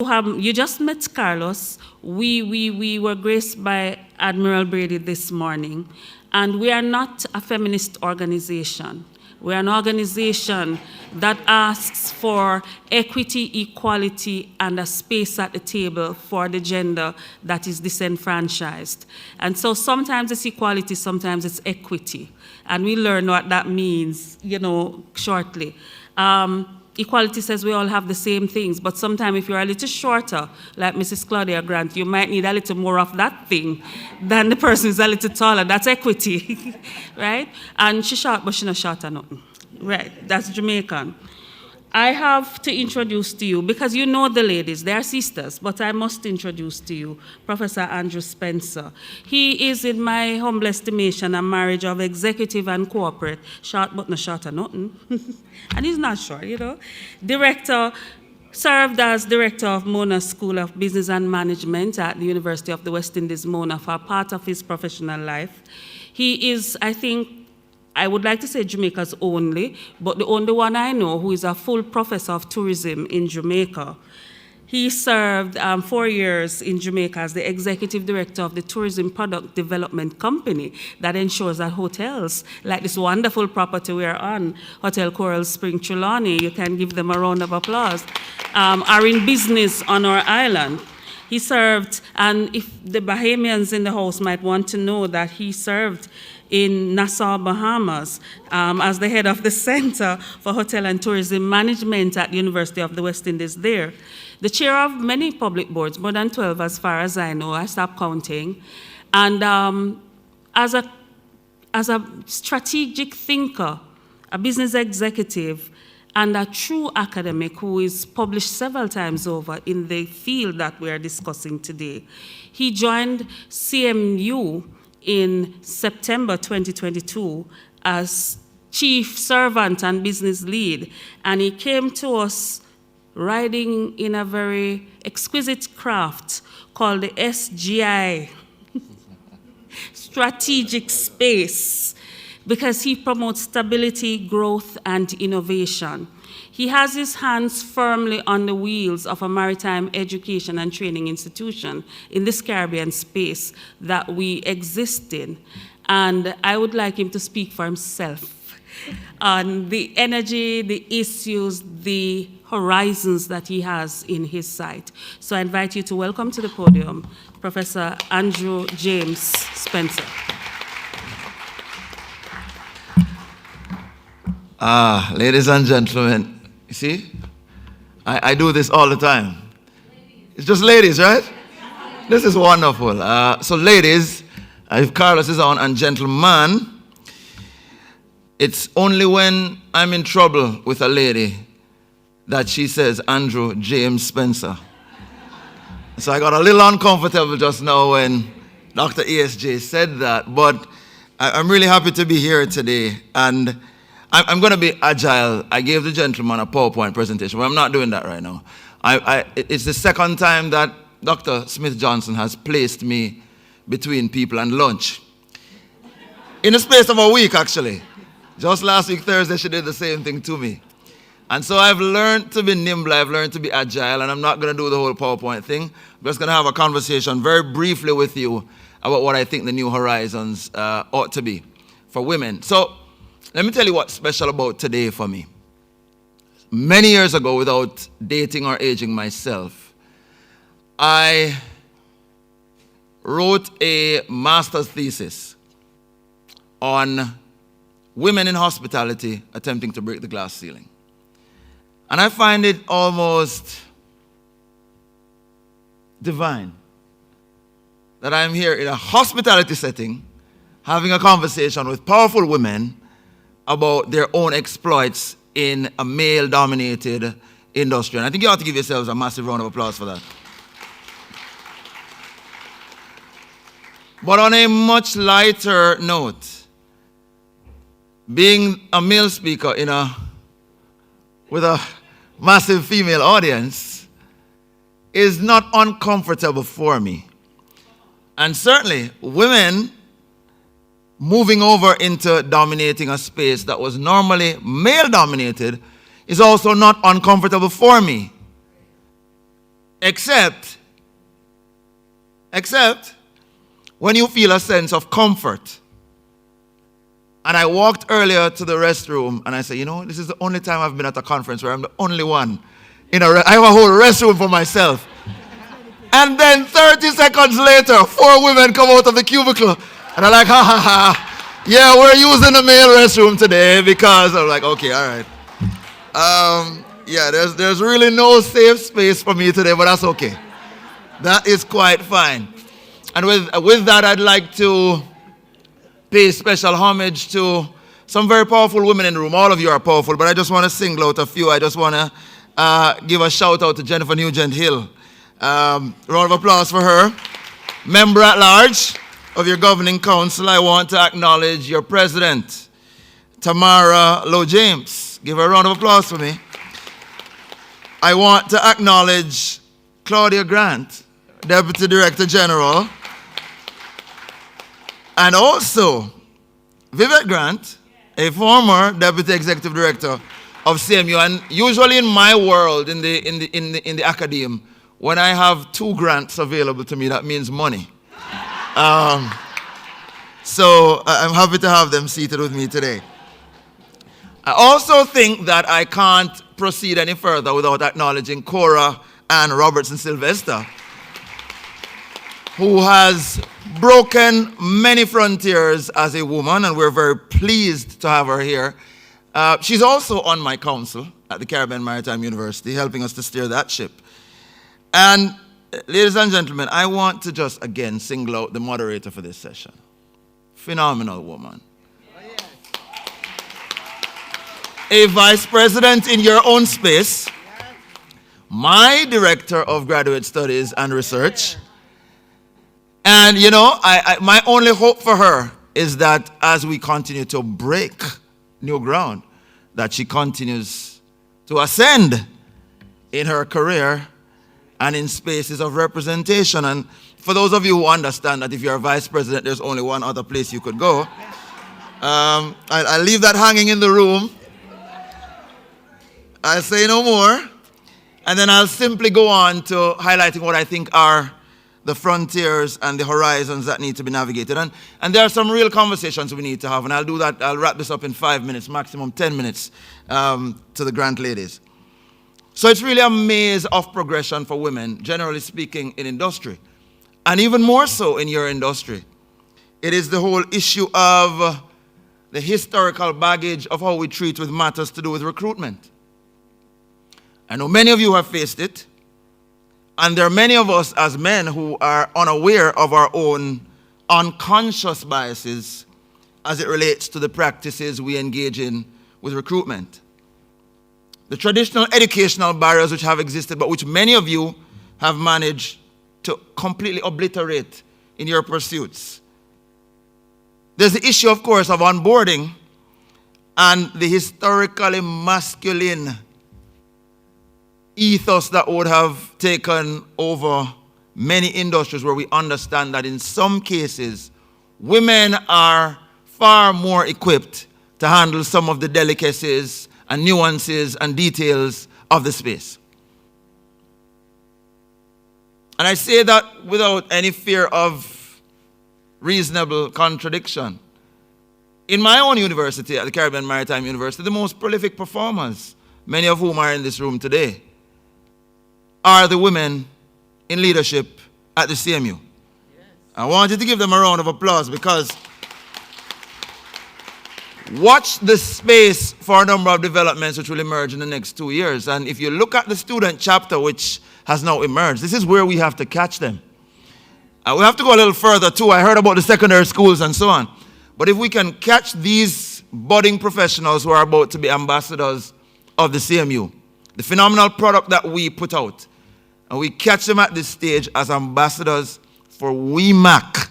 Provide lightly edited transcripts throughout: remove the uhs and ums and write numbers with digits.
You just met Carlos. We were graced by Admiral Brady this morning, and we are not a feminist organization. We are an organization that asks for equity, equality, and a space at the table for the gender that is disenfranchised. And so sometimes it's equality, sometimes it's equity. And we learn what that means, shortly. Equality says we all have the same things, but sometimes if you're a little shorter, like Mrs. Claudia Grant, you might need a little more of that thing than the person who's a little taller. That's equity, right? And she short, but she not short or nothing. Right, that's Jamaican. I have to introduce to you, because you know the ladies, they are sisters, but I must introduce to you Professor Andrew Spencer. He is, in my humble estimation, a marriage of executive and corporate, short but not short or nothing, and he's not short, served as director of Mona School of Business and Management at the University of the West Indies, Mona, for part of his professional life. He is, I would like to say Jamaica's only, but the only one I know who is a full professor of tourism in Jamaica. He served 4 years in Jamaica as the executive director of the Tourism Product Development Company that ensures that hotels, like this wonderful property we're on, Hotel Coral Spring Trelawney, you can give them a round of applause, are in business on our island. He served, and if the Bahamians in the house might want to know that he served in Nassau, Bahamas, as the head of the Center for Hotel and Tourism Management at the University of the West Indies there. The chair of many public boards, more than 12 as far as I know, I stopped counting. And as a strategic thinker, a business executive, and a true academic who is published several times over in the field that we are discussing today, he joined CMU in September 2022 as chief servant and business lead, and he came to us riding in a very exquisite craft called the SGI, strategic space, because he promotes stability, growth, and innovation. He has his hands firmly on the wheels of a maritime education and training institution in this Caribbean space that we exist in. And I would like him to speak for himself on the energy, the issues, the horizons that he has in his sight. So I invite you to welcome to the podium Professor Andrew James Spencer. Ladies and gentlemen, you see, I do this all the time. It's just ladies, right? This is wonderful. So ladies, if Carlos is on, and gentlemen, it's only when I'm in trouble with a lady that she says Andrew James Spencer. So I got a little uncomfortable just now when Dr. ESJ said that, but I'm really happy to be here today, and I'm going to be agile. I gave the gentleman a PowerPoint presentation, but I'm not doing that right now. It's the second time that Dr. Smith-Johnson has placed me between people and lunch. In the space of a week, actually. Just last week, Thursday, she did the same thing to me. And so I've learned to be nimble, I've learned to be agile, and I'm not going to do the whole PowerPoint thing. I'm just going to have a conversation very briefly with you about what I think the new horizons ought to be for women. So let me tell you what's special about today for me. Many years ago, without dating or aging myself, I wrote a master's thesis on women in hospitality attempting to break the glass ceiling. And I find it almost divine that I'm here in a hospitality setting having a conversation with powerful women about their own exploits in a male-dominated industry. And I think you ought to give yourselves a massive round of applause for that. But on a much lighter note, being a male speaker with a massive female audience is not uncomfortable for me. And certainly, women moving over into dominating a space that was normally male-dominated is also not uncomfortable for me. Except when you feel a sense of comfort. And I walked earlier to the restroom and I said, this is the only time I've been at a conference where I'm the only one. I have a whole restroom for myself. And then 30 seconds later, 4 women come out of the cubicle. And I'm like, ha ha ha. Yeah, we're using the male restroom today because I'm like, okay, all right. There's really no safe space for me today, but that's okay. That is quite fine. And with that, I'd like to pay special homage to some very powerful women in the room. All of you are powerful, but I just want to single out a few. I just want to give a shout out to Jennifer Nugent-Hill. Round of applause for her. Member at large of your governing council, I want to acknowledge your president, Tamara Lowe James. Give her a round of applause for me. I want to acknowledge Claudia Grant, Deputy Director General, and also Vivette Grant, a former Deputy Executive Director of CMU. And usually in my world, in the academe, when I have 2 grants available to me, that means money. So I'm happy to have them seated with me today. I also think that I can't proceed any further without acknowledging Cora Ann Robertson-Sylvester, who has broken many frontiers as a woman, and we're very pleased to have her here. She's also on my council at the Caribbean Maritime University, helping us to steer that ship. And ladies and gentlemen, I want to just again single out the moderator for this session. Phenomenal woman. A vice president in your own space, my director of graduate studies and research. And my only hope for her is that as we continue to break new ground, that she continues to ascend in her career and in spaces of representation. And for those of you who understand that if you're a vice president, there's only one other place you could go, I'll leave that hanging in the room. I'll say no more. And then I'll simply go on to highlighting what I think are the frontiers and the horizons that need to be navigated. And there are some real conversations we need to have. And I'll do that. I'll wrap this up in 5 minutes, maximum 10 minutes to the Grant ladies. So it's really a maze of progression for women, generally speaking, in industry. And even more so in your industry. It is the whole issue of the historical baggage of how we treat with matters to do with recruitment. I know many of you have faced it. And there are many of us as men who are unaware of our own unconscious biases as it relates to the practices we engage in with recruitment. The traditional educational barriers which have existed, but which many of you have managed to completely obliterate in your pursuits. There's the issue, of course, of onboarding and the historically masculine ethos that would have taken over many industries where we understand that in some cases, women are far more equipped to handle some of the delicacies and nuances and details of the space. And I say that without any fear of reasonable contradiction. In my own university, at the Caribbean Maritime University, the most prolific performers, many of whom are in this room today, are the women in leadership at the CMU. Yes. I want you to give them a round of applause because watch the space for a number of developments which will emerge in the next 2 years. And if you look at the student chapter which has now emerged, this is where we have to catch them. We have to go a little further too. I heard about the secondary schools and so on. But if we can catch these budding professionals who are about to be ambassadors of the CMU, the phenomenal product that we put out, and we catch them at this stage as ambassadors for WiMAC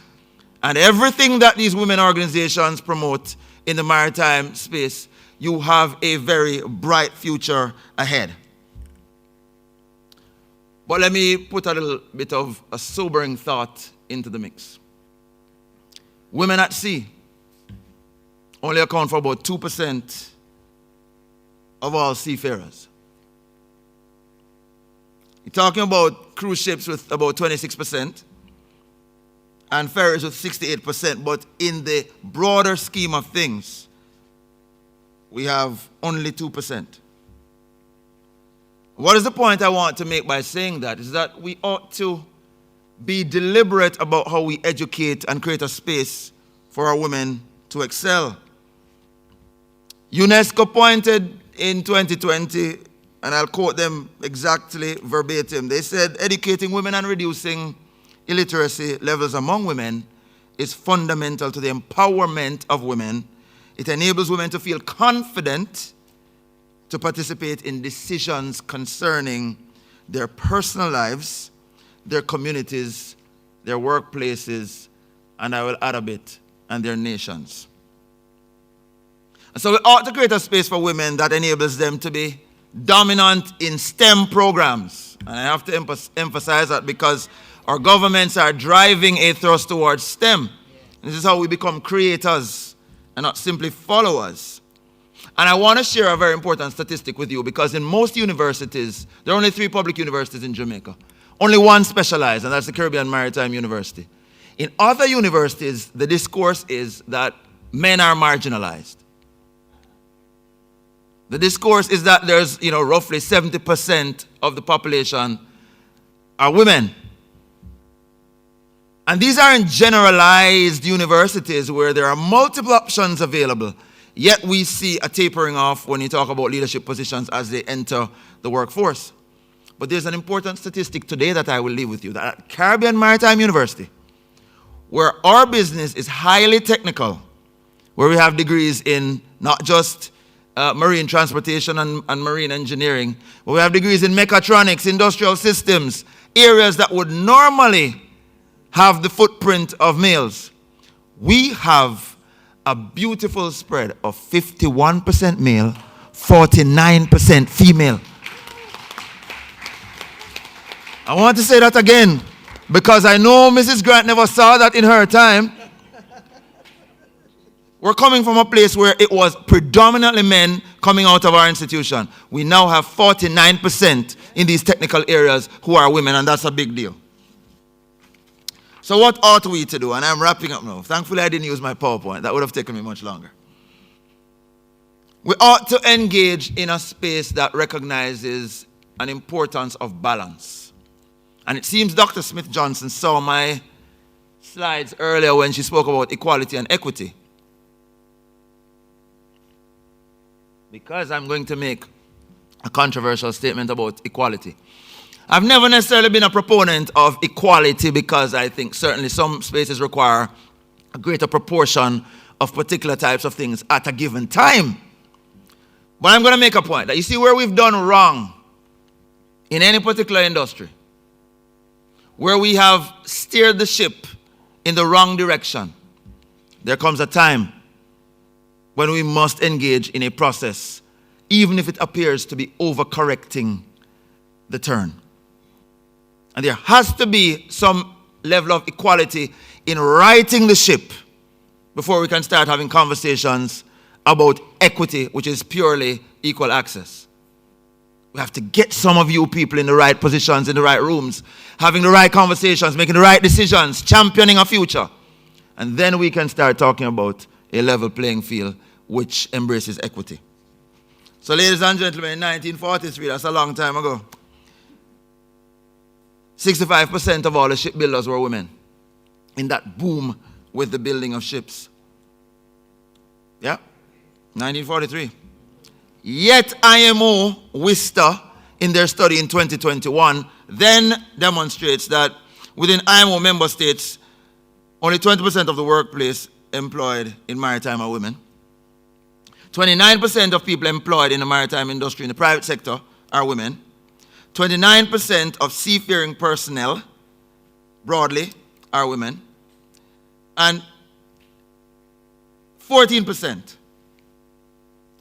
and everything that these women organizations promote in the maritime space, you have a very bright future ahead. But let me put a little bit of a sobering thought into the mix. Women at sea only account for about 2% of all seafarers. You're talking about cruise ships with about 26% and ferries with 68%. But in the broader scheme of things, we have only 2%. What is the point I want to make by saying that? Is that we ought to be deliberate about how we educate and create a space for our women to excel. UNESCO pointed in 2020, and I'll quote them exactly verbatim, they said, educating women and reducing illiteracy levels among women is fundamental to the empowerment of women. It enables women to feel confident to participate in decisions concerning their personal lives, their communities, their workplaces, and I will add a bit, and their nations. And so we ought to create a space for women that enables them to be dominant in STEM programs. And I have to emphasize that because our governments are driving a thrust towards STEM. And this is how we become creators and not simply followers. And I want to share a very important statistic with you because in most universities, there are only 3 public universities in Jamaica. Only one specialized, and that's the Caribbean Maritime University. In other universities, the discourse is that men are marginalized. The discourse is that there's, roughly 70% of the population are women. And these aren't generalized universities where there are multiple options available. Yet we see a tapering off when you talk about leadership positions as they enter the workforce. But there's an important statistic today that I will leave with you. That at Caribbean Maritime University, where our business is highly technical, where we have degrees in not just marine transportation and marine engineering, but we have degrees in mechatronics, industrial systems, areas that would normally have the footprint of males. We have a beautiful spread of 51% male, 49% female. I want to say that again because I know Mrs. Grant never saw that in her time. We're coming from a place where it was predominantly men coming out of our institution. We now have 49% in these technical areas who are women, and that's a big deal. So what ought we to do? And I'm wrapping up now. Thankfully, I didn't use my PowerPoint. That would have taken me much longer. We ought to engage in a space that recognizes an importance of balance. And it seems Dr. Smith-Johnson saw my slides earlier when she spoke about equality and equity. Because I'm going to make a controversial statement about equality. I've never necessarily been a proponent of equality because I think certainly some spaces require a greater proportion of particular types of things at a given time. But I'm going to make a point that you see where we've done wrong in any particular industry, where we have steered the ship in the wrong direction, there comes a time when we must engage in a process, even if it appears to be overcorrecting the turn. And there has to be some level of equality in righting the ship before we can start having conversations about equity, which is purely equal access. We have to get some of you people in the right positions, in the right rooms, having the right conversations, making the right decisions, championing a future. And then we can start talking about a level playing field which embraces equity. So ladies and gentlemen, in 1943, that's a long time ago, 65% of all the shipbuilders were women in that boom with the building of ships. Yeah, 1943. Yet IMO, WISTA, in their study in 2021, then demonstrates that within IMO member states, only 20% of the workplace employed in maritime are women. 29% of people employed in the maritime industry in the private sector are women. 29% of seafaring personnel, broadly, are women. And 14%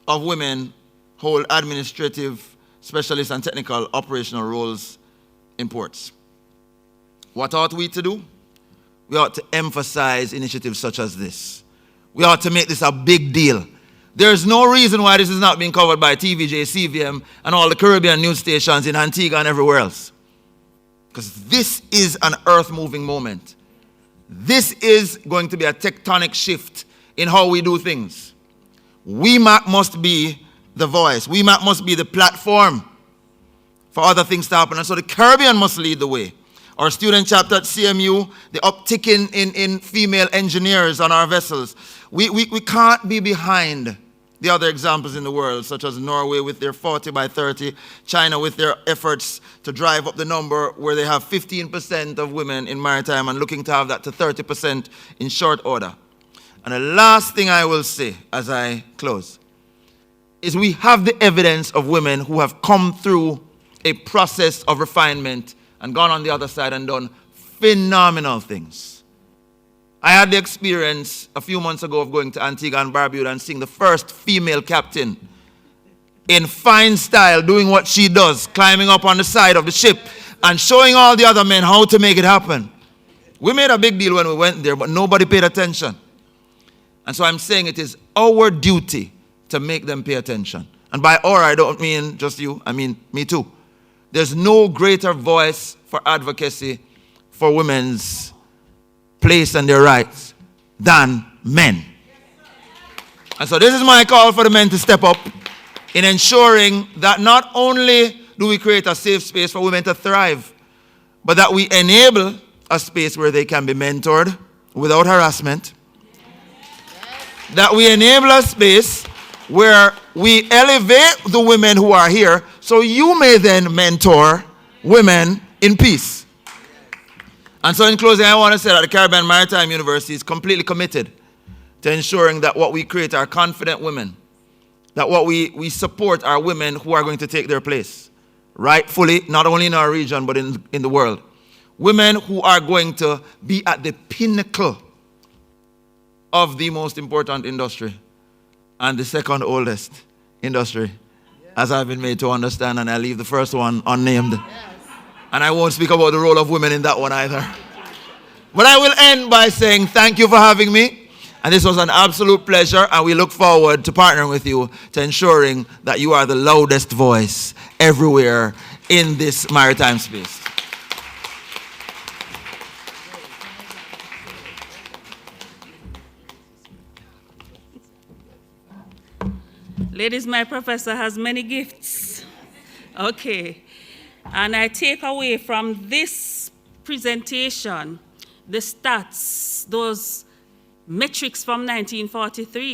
of women hold administrative, specialist, and technical operational roles in ports. What ought we to do? We ought to emphasize initiatives such as this. We ought to make this a big deal. There's no reason why this is not being covered by TVJ, CVM, and all the Caribbean news stations in Antigua and everywhere else. because this is an earth-moving moment. This is going to be a tectonic shift in how we do things. WiMAC must be the voice. WiMAC must be the platform for other things to happen. And so the Caribbean must lead the way. Our student chapter at CMU, the uptick in female engineers on our vessels. We can't be behind the other examples in the world, such as Norway with their 40 by 30, China with their efforts to drive up the number where they have 15% of women in maritime and looking to have that to 30% in short order. And the last thing I will say as I close is we have the evidence of women who have come through a process of refinement and gone on the other side and done phenomenal things. I had the experience a few months ago of going to Antigua and Barbuda and seeing the first female captain in fine style doing what she does, climbing up on the side of the ship and showing all the other men how to make it happen. We made a big deal when we went there, but nobody paid attention. And so I'm saying it is our duty to make them pay attention. And by our, I don't mean just you, I mean me too. There's no greater voice for advocacy for women's place and their rights than men. And so this is my call for the men to step up in ensuring that not only do we create a safe space for women to thrive, but that we enable a space where they can be mentored without harassment, that we enable a space where we elevate the women who are here so you may then mentor women in peace. And so in closing, I want to say that the Caribbean Maritime University is completely committed to ensuring that what we create are confident women, that what we support are women who are going to take their place, rightfully, not only in our region, but in the world. Women who are going to be at the pinnacle of the most important industry and the second oldest industry, as I've been made to understand, and I leave the first one unnamed. And I won't speak about the role of women in that one either. But I will end by saying thank you for having me. And this was an absolute pleasure. And we look forward to partnering with you to ensuring that you are the loudest voice everywhere in this maritime space. Ladies, my professor has many gifts. Okay. And I take away from this presentation the stats, those metrics from 1943.